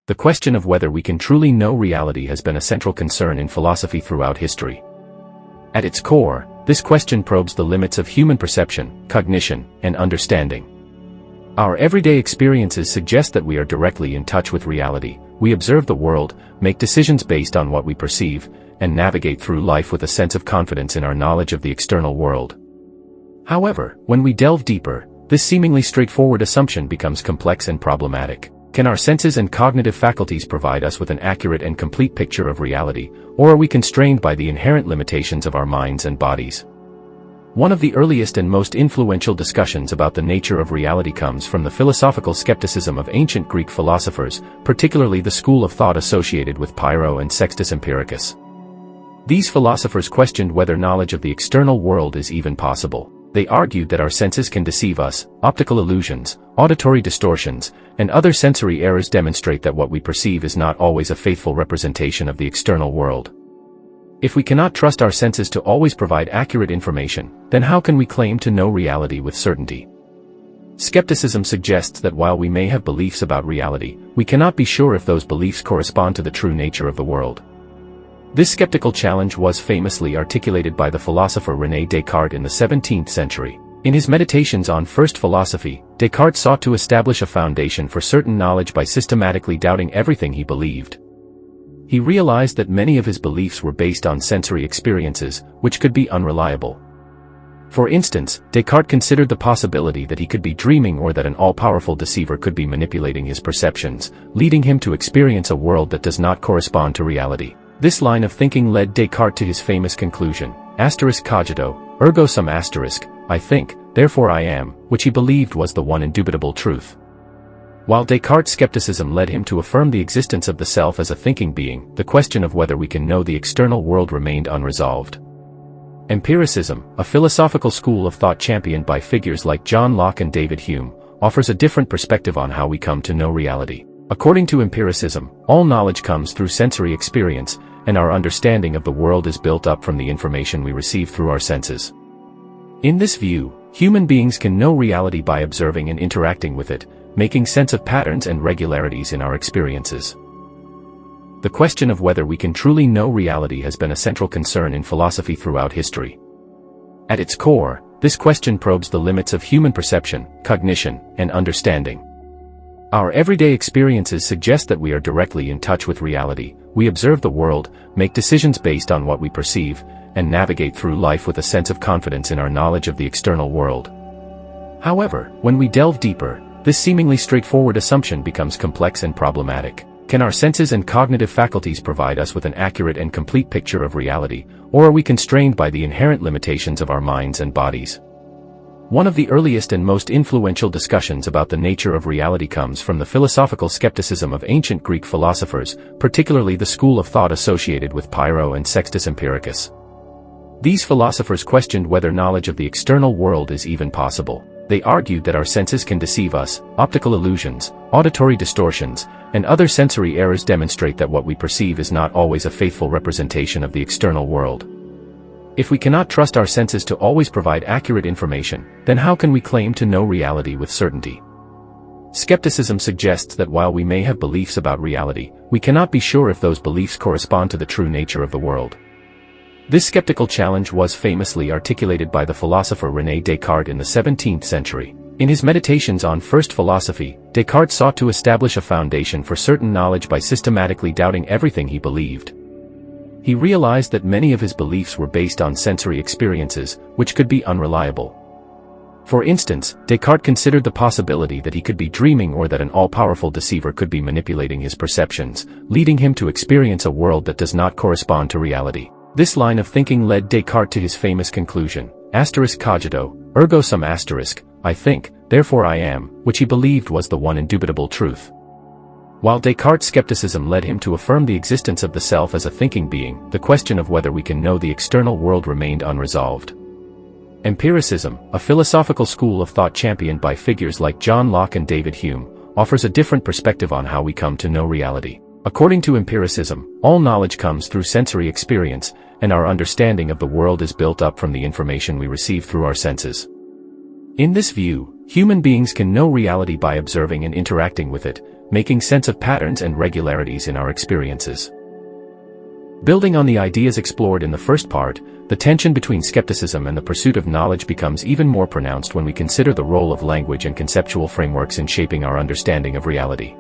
The question of whether we can truly know reality has been a central concern in philosophy throughout history. At its core, this question probes the limits of human perception, cognition, and understanding. Our everyday experiences suggest that we are directly in touch with reality. We observe the world, make decisions based on what we perceive, and navigate through life with a sense of confidence in our knowledge of the external world. However, when we delve deeper, this seemingly straightforward assumption becomes complex and problematic. Can our senses and cognitive faculties provide us with an accurate and complete picture of reality, or are we constrained by the inherent limitations of our minds and bodies? One of the earliest and most influential discussions about the nature of reality comes from the philosophical skepticism of ancient Greek philosophers, particularly the school of thought associated with Pyrrho and Sextus Empiricus. These philosophers questioned whether knowledge of the external world is even possible. They argued that our senses can deceive us. Optical illusions, auditory distortions, and other sensory errors demonstrate that what we perceive is not always a faithful representation of the external world. If we cannot trust our senses to always provide accurate information, then how can we claim to know reality with certainty? Skepticism suggests that while we may have beliefs about reality, we cannot be sure if those beliefs correspond to the true nature of the world. This skeptical challenge was famously articulated by the philosopher René Descartes in the 17th century. In his Meditations on First Philosophy, Descartes sought to establish a foundation for certain knowledge by systematically doubting everything he believed. He realized that many of his beliefs were based on sensory experiences, which could be unreliable. For instance, Descartes considered the possibility that he could be dreaming or that an all-powerful deceiver could be manipulating his perceptions, leading him to experience a world that does not correspond to reality. This line of thinking led Descartes to his famous conclusion, cogito, ergo sum I think, therefore I am, which he believed was the one indubitable truth. While Descartes' skepticism led him to affirm the existence of the self as a thinking being, the question of whether we can know the external world remained unresolved. Empiricism, a philosophical school of thought championed by figures like John Locke and David Hume, offers a different perspective on how we come to know reality. According to empiricism, all knowledge comes through sensory experience, and our understanding of the world is built up from the information we receive through our senses. In this view, human beings can know reality by observing and interacting with it, making sense of patterns and regularities in our experiences. The question of whether we can truly know reality has been a central concern in philosophy throughout history. At its core, this question probes the limits of human perception, cognition, and understanding. Our everyday experiences suggest that we are directly in touch with reality. We observe the world, make decisions based on what we perceive, and navigate through life with a sense of confidence in our knowledge of the external world. However, when we delve deeper, this seemingly straightforward assumption becomes complex and problematic. Can our senses and cognitive faculties provide us with an accurate and complete picture of reality, or are we constrained by the inherent limitations of our minds and bodies? One of the earliest and most influential discussions about the nature of reality comes from the philosophical skepticism of ancient Greek philosophers, particularly the school of thought associated with Pyrrho and Sextus Empiricus. These philosophers questioned whether knowledge of the external world is even possible. They argued that our senses can deceive us. Optical illusions, auditory distortions, and other sensory errors demonstrate that what we perceive is not always a faithful representation of the external world. If we cannot trust our senses to always provide accurate information, then how can we claim to know reality with certainty? Skepticism suggests that while we may have beliefs about reality, we cannot be sure if those beliefs correspond to the true nature of the world. This skeptical challenge was famously articulated by the philosopher René Descartes in the 17th century. In his Meditations on First Philosophy, Descartes sought to establish a foundation for certain knowledge by systematically doubting everything he believed. He realized that many of his beliefs were based on sensory experiences, which could be unreliable. For instance, Descartes considered the possibility that he could be dreaming or that an all-powerful deceiver could be manipulating his perceptions, leading him to experience a world that does not correspond to reality. This line of thinking led Descartes to his famous conclusion, cogito, ergo sum I think, therefore I am, which he believed was the one indubitable truth. While Descartes' skepticism led him to affirm the existence of the self as a thinking being, the question of whether we can know the external world remained unresolved. Empiricism, a philosophical school of thought championed by figures like John Locke and David Hume, offers a different perspective on how we come to know reality. According to empiricism, all knowledge comes through sensory experience, and our understanding of the world is built up from the information we receive through our senses. In this view, human beings can know reality by observing and interacting with it, making sense of patterns and regularities in our experiences. Building on the ideas explored in the first part, the tension between skepticism and the pursuit of knowledge becomes even more pronounced when we consider the role of language and conceptual frameworks in shaping our understanding of reality.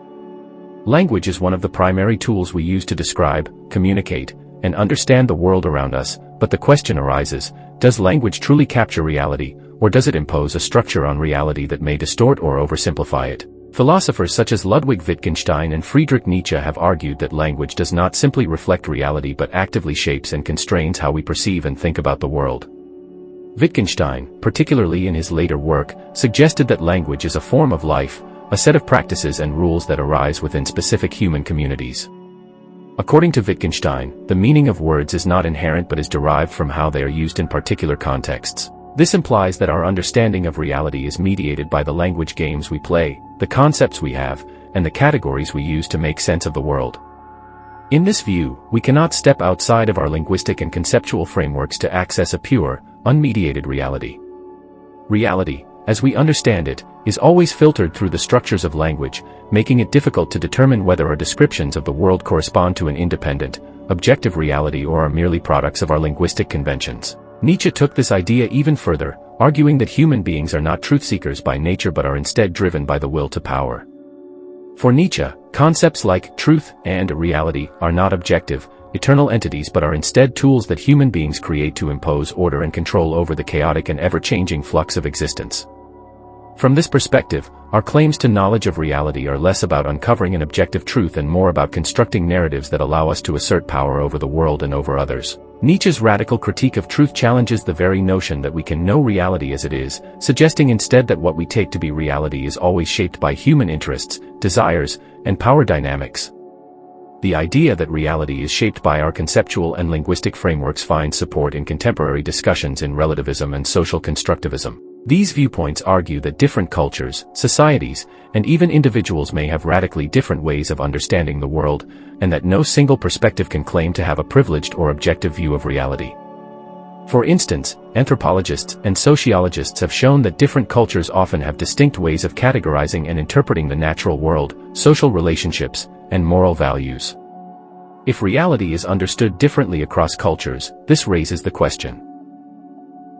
Language is one of the primary tools we use to describe, communicate, and understand the world around us, but the question arises, does language truly capture reality, or does it impose a structure on reality that may distort or oversimplify it? Philosophers such as Ludwig Wittgenstein and Friedrich Nietzsche have argued that language does not simply reflect reality but actively shapes and constrains how we perceive and think about the world. Wittgenstein, particularly in his later work, suggested that language is a form of life, a set of practices and rules that arise within specific human communities. According to Wittgenstein, the meaning of words is not inherent but is derived from how they are used in particular contexts. This implies that our understanding of reality is mediated by the language games we play, the concepts we have, and the categories we use to make sense of the world. In this view, we cannot step outside of our linguistic and conceptual frameworks to access a pure, unmediated reality. Reality, as we understand it, is always filtered through the structures of language, making it difficult to determine whether our descriptions of the world correspond to an independent, objective reality or are merely products of our linguistic conventions. Nietzsche took this idea even further, arguing that human beings are not truth-seekers by nature but are instead driven by the will to power. For Nietzsche, concepts like truth and reality are not objective, eternal entities but are instead tools that human beings create to impose order and control over the chaotic and ever-changing flux of existence. From this perspective, our claims to knowledge of reality are less about uncovering an objective truth and more about constructing narratives that allow us to assert power over the world and over others. Nietzsche's radical critique of truth challenges the very notion that we can know reality as it is, suggesting instead that what we take to be reality is always shaped by human interests, desires, and power dynamics. The idea that reality is shaped by our conceptual and linguistic frameworks finds support in contemporary discussions in relativism and social constructivism. These viewpoints argue that different cultures, societies, and even individuals may have radically different ways of understanding the world, and that no single perspective can claim to have a privileged or objective view of reality. For instance, anthropologists and sociologists have shown that different cultures often have distinct ways of categorizing and interpreting the natural world, social relationships, and moral values. If reality is understood differently across cultures, this raises the question.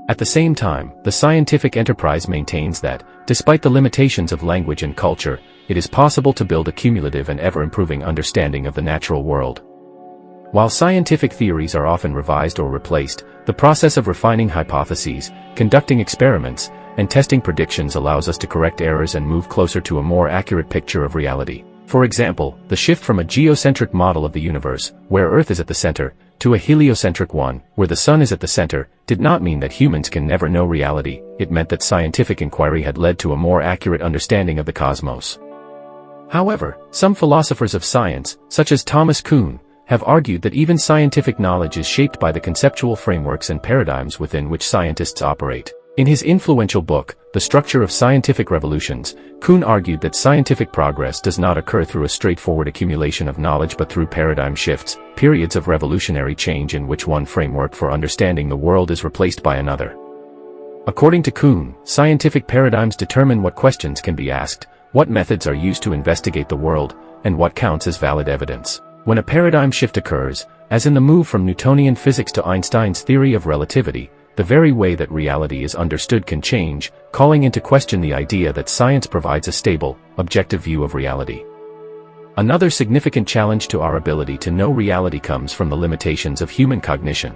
At the same time, the scientific enterprise maintains that, despite the limitations of language and culture, it is possible to build a cumulative and ever-improving understanding of the natural world. While scientific theories are often revised or replaced, the process of refining hypotheses, conducting experiments, and testing predictions allows us to correct errors and move closer to a more accurate picture of reality. For example, the shift from a geocentric model of the universe, where Earth is at the center, to a heliocentric one, where the Sun is at the center, did not mean that humans can never know reality. It meant that scientific inquiry had led to a more accurate understanding of the cosmos. However, some philosophers of science, such as Thomas Kuhn, have argued that even scientific knowledge is shaped by the conceptual frameworks and paradigms within which scientists operate. In his influential book, The Structure of Scientific Revolutions, Kuhn argued that scientific progress does not occur through a straightforward accumulation of knowledge but through paradigm shifts, periods of revolutionary change in which one framework for understanding the world is replaced by another. According to Kuhn, scientific paradigms determine what questions can be asked, what methods are used to investigate the world, and what counts as valid evidence. When a paradigm shift occurs, as in the move from Newtonian physics to Einstein's theory of relativity, the very way that reality is understood can change, calling into question the idea that science provides a stable, objective view of reality. Another significant challenge to our ability to know reality comes from the limitations of human cognition.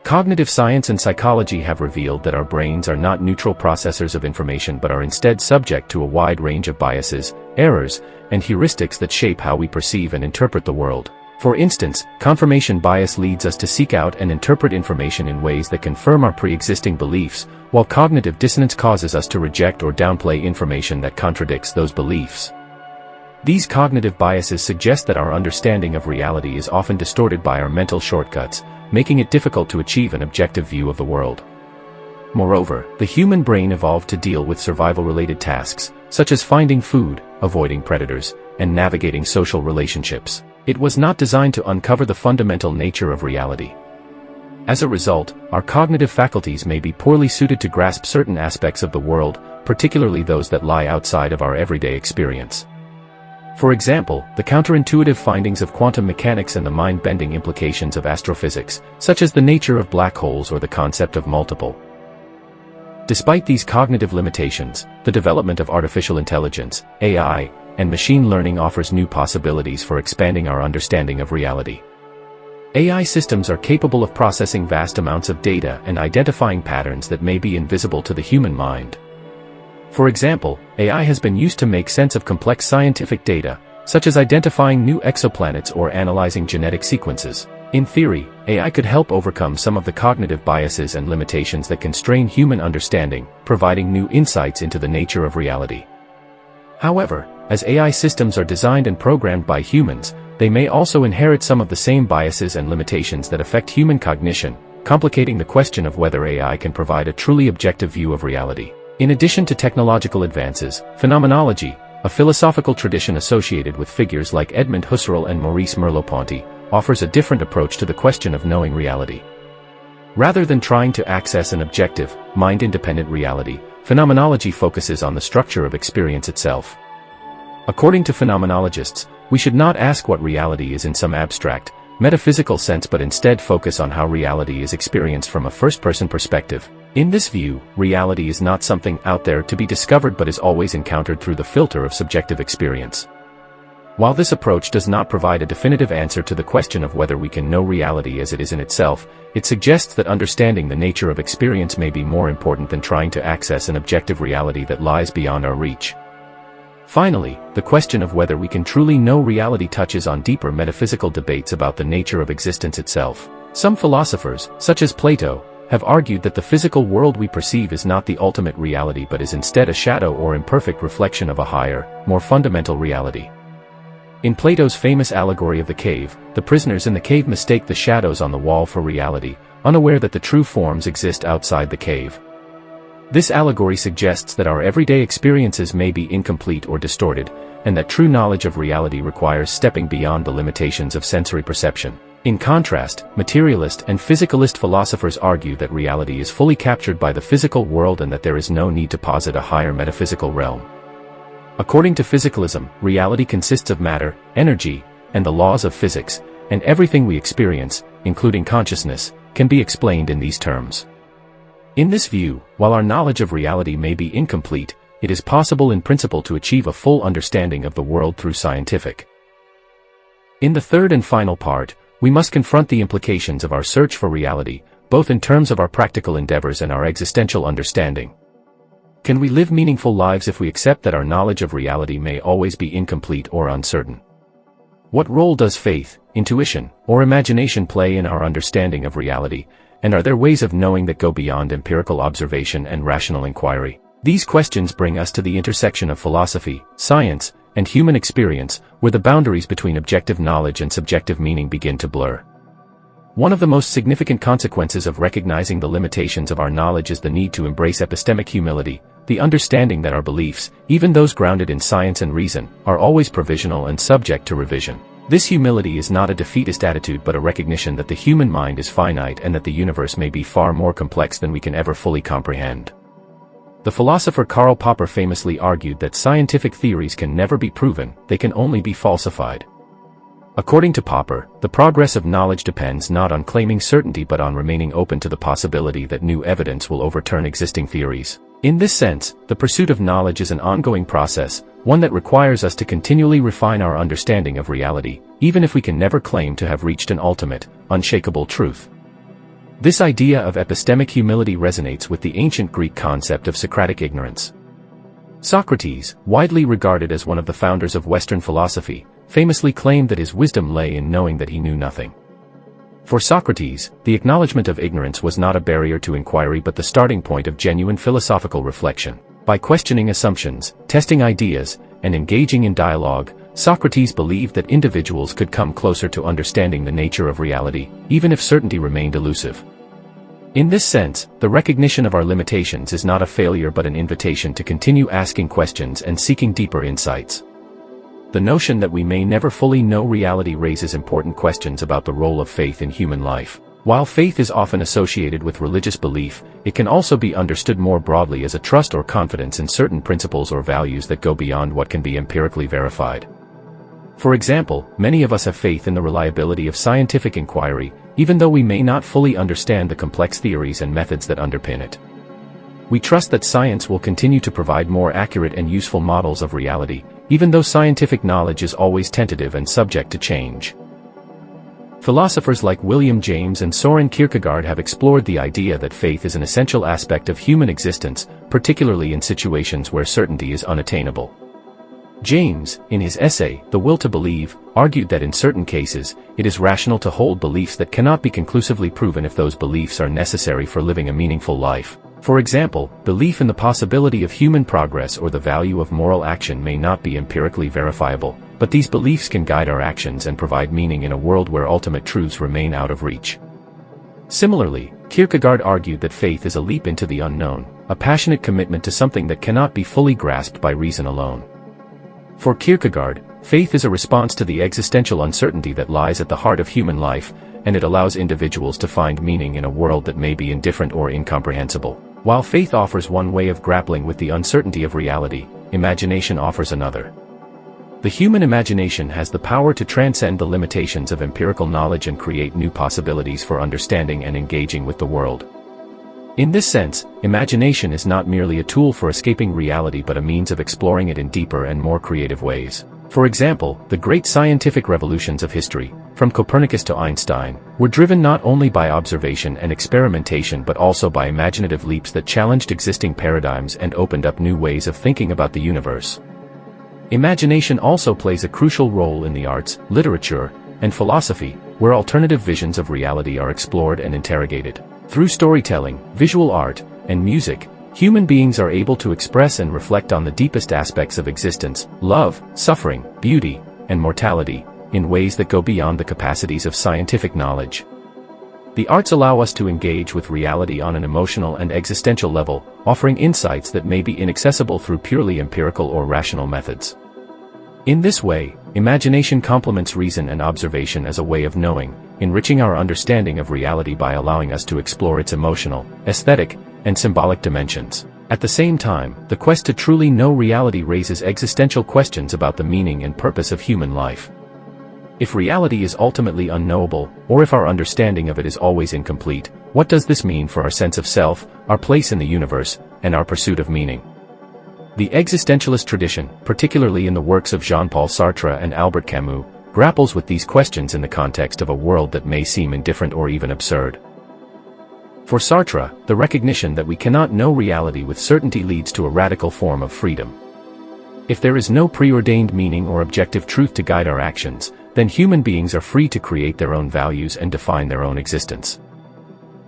Cognitive science and psychology have revealed that our brains are not neutral processors of information but are instead subject to a wide range of biases, errors, and heuristics that shape how we perceive and interpret the world. For instance, confirmation bias leads us to seek out and interpret information in ways that confirm our pre-existing beliefs, while cognitive dissonance causes us to reject or downplay information that contradicts those beliefs. These cognitive biases suggest that our understanding of reality is often distorted by our mental shortcuts, making it difficult to achieve an objective view of the world. Moreover, the human brain evolved to deal with survival-related tasks, such as finding food, avoiding predators, and navigating social relationships. It was not designed to uncover the fundamental nature of reality. As a result, our cognitive faculties may be poorly suited to grasp certain aspects of the world, particularly those that lie outside of our everyday experience. For example, the counterintuitive findings of quantum mechanics and the mind-bending implications of astrophysics, such as the nature of black holes or the concept of multiple. Despite these cognitive limitations, the development of artificial intelligence, AI, and machine learning offers new possibilities for expanding our understanding of reality. AI systems are capable of processing vast amounts of data and identifying patterns that may be invisible to the human mind. For example, AI has been used to make sense of complex scientific data, such as identifying new exoplanets or analyzing genetic sequences. In theory, AI could help overcome some of the cognitive biases and limitations that constrain human understanding, providing new insights into the nature of reality. However, as AI systems are designed and programmed by humans, they may also inherit some of the same biases and limitations that affect human cognition, complicating the question of whether AI can provide a truly objective view of reality. In addition to technological advances, phenomenology, a philosophical tradition associated with figures like Edmund Husserl and Maurice Merleau-Ponty, offers a different approach to the question of knowing reality. Rather than trying to access an objective, mind-independent reality, phenomenology focuses on the structure of experience itself. According to phenomenologists, we should not ask what reality is in some abstract, metaphysical sense but instead focus on how reality is experienced from a first-person perspective. In this view, reality is not something out there to be discovered but is always encountered through the filter of subjective experience. While this approach does not provide a definitive answer to the question of whether we can know reality as it is in itself, it suggests that understanding the nature of experience may be more important than trying to access an objective reality that lies beyond our reach. Finally, the question of whether we can truly know reality touches on deeper metaphysical debates about the nature of existence itself. Some philosophers, such as Plato, have argued that the physical world we perceive is not the ultimate reality but is instead a shadow or imperfect reflection of a higher, more fundamental reality. In Plato's famous allegory of the cave, the prisoners in the cave mistake the shadows on the wall for reality, unaware that the true forms exist outside the cave. This allegory suggests that our everyday experiences may be incomplete or distorted, and that true knowledge of reality requires stepping beyond the limitations of sensory perception. In contrast, materialist and physicalist philosophers argue that reality is fully captured by the physical world and that there is no need to posit a higher metaphysical realm. According to physicalism, reality consists of matter, energy, and the laws of physics, and everything we experience, including consciousness, can be explained in these terms. In this view, while our knowledge of reality may be incomplete, it is possible in principle to achieve a full understanding of the world through scientific. In the third and final part, we must confront the implications of our search for reality, both in terms of our practical endeavors and our existential understanding. Can we live meaningful lives if we accept that our knowledge of reality may always be incomplete or uncertain? What role does faith, intuition, or imagination play in our understanding of reality, and are there ways of knowing that go beyond empirical observation and rational inquiry? These questions bring us to the intersection of philosophy, science, and human experience, where the boundaries between objective knowledge and subjective meaning begin to blur. One of the most significant consequences of recognizing the limitations of our knowledge is the need to embrace epistemic humility, the understanding that our beliefs, even those grounded in science and reason, are always provisional and subject to revision. This humility is not a defeatist attitude but a recognition that the human mind is finite and that the universe may be far more complex than we can ever fully comprehend. The philosopher Karl Popper famously argued that scientific theories can never be proven, they can only be falsified. According to Popper, the progress of knowledge depends not on claiming certainty but on remaining open to the possibility that new evidence will overturn existing theories. In this sense, the pursuit of knowledge is an ongoing process, one that requires us to continually refine our understanding of reality, even if we can never claim to have reached an ultimate, unshakable truth. This idea of epistemic humility resonates with the ancient Greek concept of Socratic ignorance. Socrates, widely regarded as one of the founders of Western philosophy, famously claimed that his wisdom lay in knowing that he knew nothing. For Socrates, the acknowledgement of ignorance was not a barrier to inquiry but the starting point of genuine philosophical reflection. By questioning assumptions, testing ideas, and engaging in dialogue, Socrates believed that individuals could come closer to understanding the nature of reality, even if certainty remained elusive. In this sense, the recognition of our limitations is not a failure but an invitation to continue asking questions and seeking deeper insights. The notion that we may never fully know reality raises important questions about the role of faith in human life. While faith is often associated with religious belief, it can also be understood more broadly as a trust or confidence in certain principles or values that go beyond what can be empirically verified. For example, many of us have faith in the reliability of scientific inquiry, even though we may not fully understand the complex theories and methods that underpin it. We trust that science will continue to provide more accurate and useful models of reality, even though scientific knowledge is always tentative and subject to change. Philosophers like William James and Soren Kierkegaard have explored the idea that faith is an essential aspect of human existence, particularly in situations where certainty is unattainable. James, in his essay, The Will to Believe, argued that in certain cases, it is rational to hold beliefs that cannot be conclusively proven if those beliefs are necessary for living a meaningful life. For example, belief in the possibility of human progress or the value of moral action may not be empirically verifiable, but these beliefs can guide our actions and provide meaning in a world where ultimate truths remain out of reach. Similarly, Kierkegaard argued that faith is a leap into the unknown, a passionate commitment to something that cannot be fully grasped by reason alone. For Kierkegaard, faith is a response to the existential uncertainty that lies at the heart of human life, and it allows individuals to find meaning in a world that may be indifferent or incomprehensible. While faith offers one way of grappling with the uncertainty of reality, imagination offers another. The human imagination has the power to transcend the limitations of empirical knowledge and create new possibilities for understanding and engaging with the world. In this sense, imagination is not merely a tool for escaping reality but a means of exploring it in deeper and more creative ways. For example, the great scientific revolutions of history, from Copernicus to Einstein, were driven not only by observation and experimentation but also by imaginative leaps that challenged existing paradigms and opened up new ways of thinking about the universe. Imagination also plays a crucial role in the arts, literature, and philosophy, where alternative visions of reality are explored and interrogated. Through storytelling, visual art, and music, human beings are able to express and reflect on the deepest aspects of existence, love, suffering, beauty, and mortality, in ways that go beyond the capacities of scientific knowledge. The arts allow us to engage with reality on an emotional and existential level, offering insights that may be inaccessible through purely empirical or rational methods. In this way, imagination complements reason and observation as a way of knowing, enriching our understanding of reality by allowing us to explore its emotional, aesthetic, and symbolic dimensions. At the same time, the quest to truly know reality raises existential questions about the meaning and purpose of human life. If reality is ultimately unknowable, or if our understanding of it is always incomplete, what does this mean for our sense of self, our place in the universe, and our pursuit of meaning? The existentialist tradition, particularly in the works of Jean-Paul Sartre and Albert Camus, grapples with these questions in the context of a world that may seem indifferent or even absurd. For Sartre, the recognition that we cannot know reality with certainty leads to a radical form of freedom. If there is no preordained meaning or objective truth to guide our actions, then human beings are free to create their own values and define their own existence.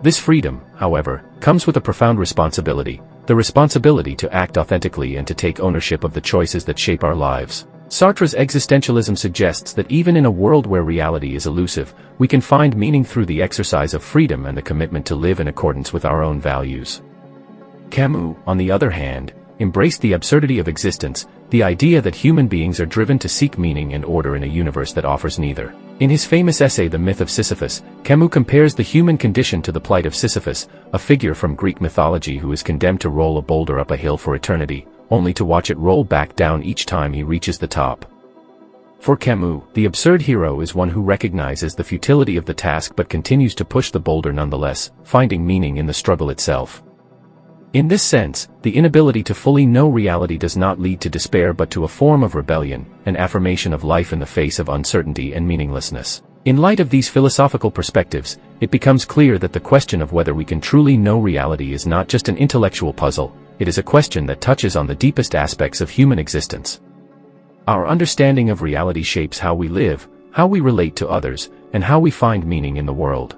This freedom, however, comes with a profound responsibility, the responsibility to act authentically and to take ownership of the choices that shape our lives. Sartre's existentialism suggests that even in a world where reality is elusive, we can find meaning through the exercise of freedom and the commitment to live in accordance with our own values. Camus, on the other hand, embraced the absurdity of existence, the idea that human beings are driven to seek meaning and order in a universe that offers neither. In his famous essay The Myth of Sisyphus, Camus compares the human condition to the plight of Sisyphus, a figure from Greek mythology who is condemned to roll a boulder up a hill for eternity, only to watch it roll back down each time he reaches the top. For Camus, the absurd hero is one who recognizes the futility of the task but continues to push the boulder nonetheless, finding meaning in the struggle itself. In this sense, the inability to fully know reality does not lead to despair but to a form of rebellion, an affirmation of life in the face of uncertainty and meaninglessness. In light of these philosophical perspectives, it becomes clear that the question of whether we can truly know reality is not just an intellectual puzzle, it is a question that touches on the deepest aspects of human existence. Our understanding of reality shapes how we live, how we relate to others, and how we find meaning in the world.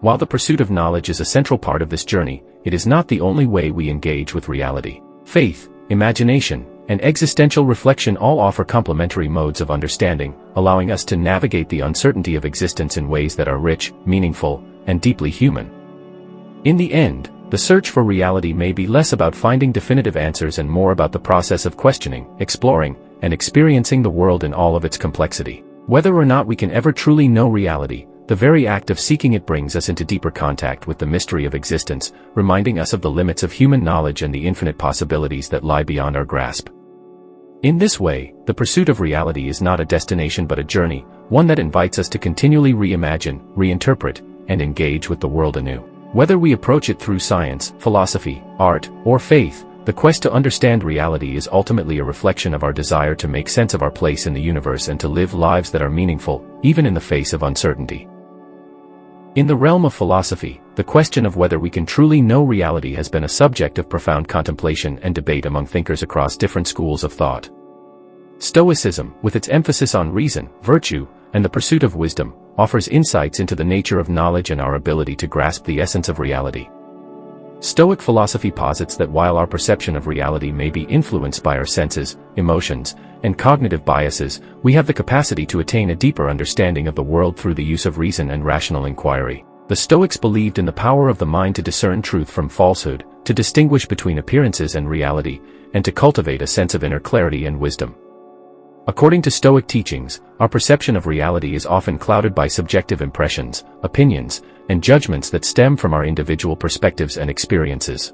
While the pursuit of knowledge is a central part of this journey, it is not the only way we engage with reality. Faith, imagination, and existential reflection all offer complementary modes of understanding, allowing us to navigate the uncertainty of existence in ways that are rich, meaningful, and deeply human. In the end, the search for reality may be less about finding definitive answers and more about the process of questioning, exploring, and experiencing the world in all of its complexity. Whether or not we can ever truly know reality, the very act of seeking it brings us into deeper contact with the mystery of existence, reminding us of the limits of human knowledge and the infinite possibilities that lie beyond our grasp. In this way, the pursuit of reality is not a destination but a journey, one that invites us to continually reimagine, reinterpret, and engage with the world anew. Whether we approach it through science, philosophy, art, or faith, the quest to understand reality is ultimately a reflection of our desire to make sense of our place in the universe and to live lives that are meaningful, even in the face of uncertainty. In the realm of philosophy, the question of whether we can truly know reality has been a subject of profound contemplation and debate among thinkers across different schools of thought. Stoicism, with its emphasis on reason, virtue, and the pursuit of wisdom, offers insights into the nature of knowledge and our ability to grasp the essence of reality. Stoic philosophy posits that while our perception of reality may be influenced by our senses, emotions, and cognitive biases, we have the capacity to attain a deeper understanding of the world through the use of reason and rational inquiry. The Stoics believed in the power of the mind to discern truth from falsehood, to distinguish between appearances and reality, and to cultivate a sense of inner clarity and wisdom. According to Stoic teachings, our perception of reality is often clouded by subjective impressions, opinions, and judgments that stem from our individual perspectives and experiences.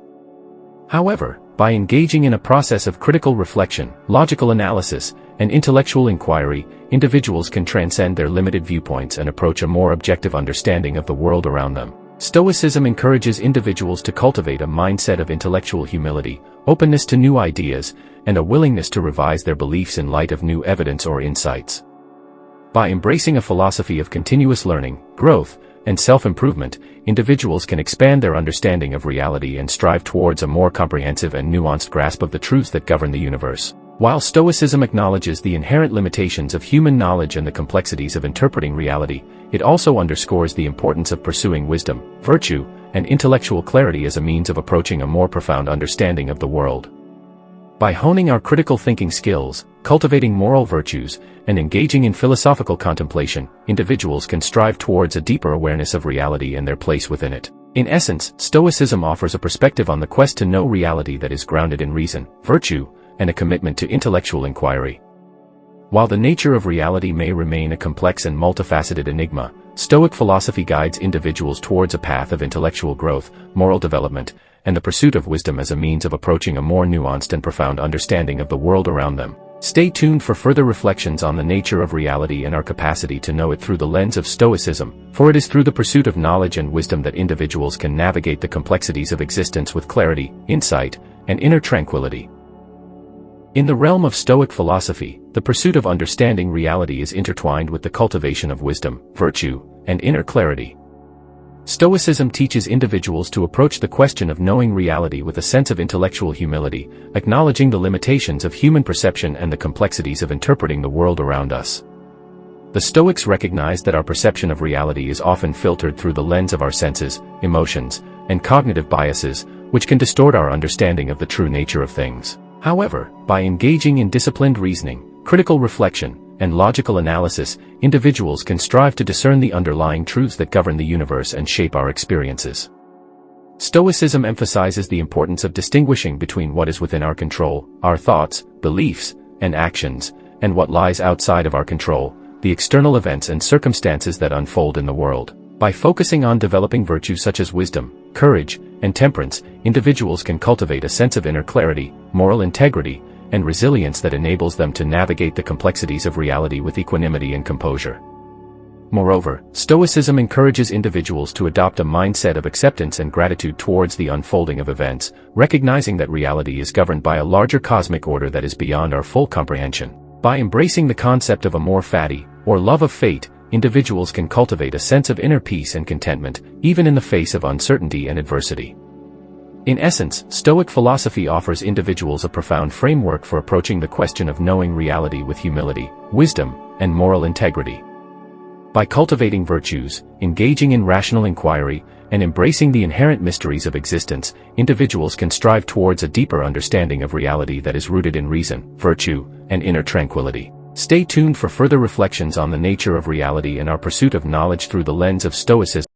However, by engaging in a process of critical reflection, logical analysis, and intellectual inquiry, individuals can transcend their limited viewpoints and approach a more objective understanding of the world around them. Stoicism encourages individuals to cultivate a mindset of intellectual humility, openness to new ideas, and a willingness to revise their beliefs in light of new evidence or insights. By embracing a philosophy of continuous learning, growth, and self-improvement, individuals can expand their understanding of reality and strive towards a more comprehensive and nuanced grasp of the truths that govern the universe. While Stoicism acknowledges the inherent limitations of human knowledge and the complexities of interpreting reality, it also underscores the importance of pursuing wisdom, virtue, and intellectual clarity as a means of approaching a more profound understanding of the world. By honing our critical thinking skills, cultivating moral virtues, and engaging in philosophical contemplation, individuals can strive towards a deeper awareness of reality and their place within it. In essence, Stoicism offers a perspective on the quest to know reality that is grounded in reason, virtue, and a commitment to intellectual inquiry. While the nature of reality may remain a complex and multifaceted enigma, Stoic philosophy guides individuals towards a path of intellectual growth, moral development, and the pursuit of wisdom as a means of approaching a more nuanced and profound understanding of the world around them. Stay tuned for further reflections on the nature of reality and our capacity to know it through the lens of Stoicism, for it is through the pursuit of knowledge and wisdom that individuals can navigate the complexities of existence with clarity, insight, and inner tranquility. In the realm of Stoic philosophy, the pursuit of understanding reality is intertwined with the cultivation of wisdom, virtue, and inner clarity. Stoicism teaches individuals to approach the question of knowing reality with a sense of intellectual humility, acknowledging the limitations of human perception and the complexities of interpreting the world around us. The Stoics recognize that our perception of reality is often filtered through the lens of our senses, emotions, and cognitive biases, which can distort our understanding of the true nature of things. However, by engaging in disciplined reasoning, critical reflection, and logical analysis, individuals can strive to discern the underlying truths that govern the universe and shape our experiences. Stoicism emphasizes the importance of distinguishing between what is within our control, our thoughts, beliefs, and actions, and what lies outside of our control, the external events and circumstances that unfold in the world. By focusing on developing virtues such as wisdom, courage, and temperance, individuals can cultivate a sense of inner clarity, moral integrity, and resilience that enables them to navigate the complexities of reality with equanimity and composure. Moreover, Stoicism encourages individuals to adopt a mindset of acceptance and gratitude towards the unfolding of events, recognizing that reality is governed by a larger cosmic order that is beyond our full comprehension. By embracing the concept of amor fati, or love of fate, individuals can cultivate a sense of inner peace and contentment, even in the face of uncertainty and adversity. In essence, Stoic philosophy offers individuals a profound framework for approaching the question of knowing reality with humility, wisdom, and moral integrity. By cultivating virtues, engaging in rational inquiry, and embracing the inherent mysteries of existence, individuals can strive towards a deeper understanding of reality that is rooted in reason, virtue, and inner tranquility. Stay tuned for further reflections on the nature of reality and our pursuit of knowledge through the lens of Stoicism.